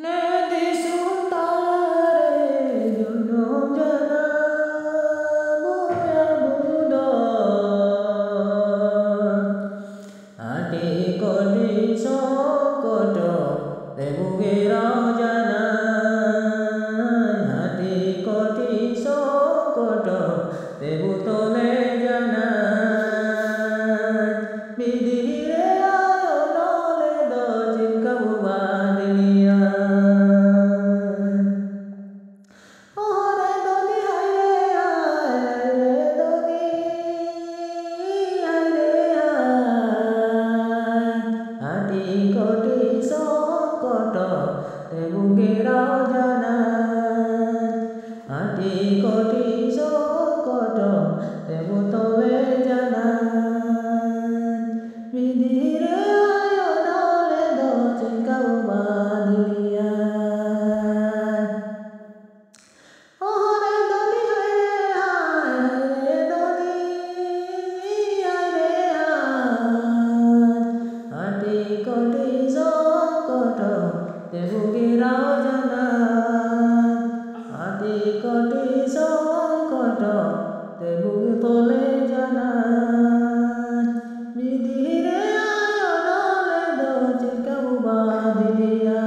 নদী সুতারে জনম জনম আটি কোটি সংকট দেবুগের জানা আটি কোটি সংকট দেবু তোলে জানা বিধিরে আয়নলে দজিন কাবু বাদিয়া কোটি সংকট দেবুগের জানা আটি কোটি সংকট দেবু তবে জানা বিধিরে আয়নলে দজিন কাবু বাদিয়া কোটি সংকট দেবুগের জানা আটি কোটি সংকট দেবুগে তোলে জানা বিধিরে আয়নলে দজিন কাবু বাদিয়া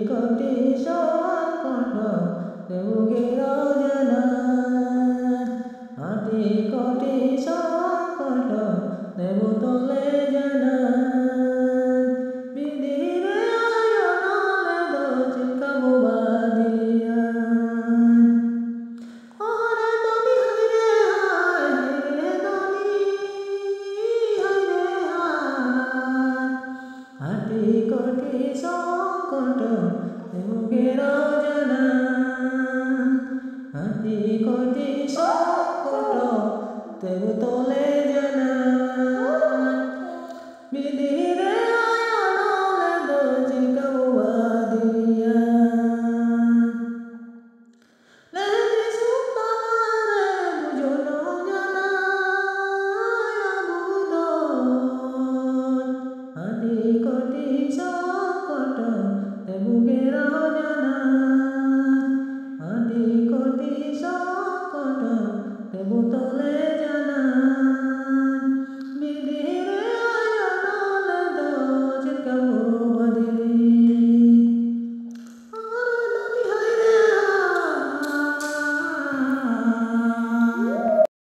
কোটি সংকট দেবুগের জানা আটি কোটি সংকট দেবু তোলে জানা বিধিরে আয়নলে দজিন কাবু বাদিয়া আটি কোটি সংকট দেবুগের জানা আটি কোটি সংকট দেবু তোলে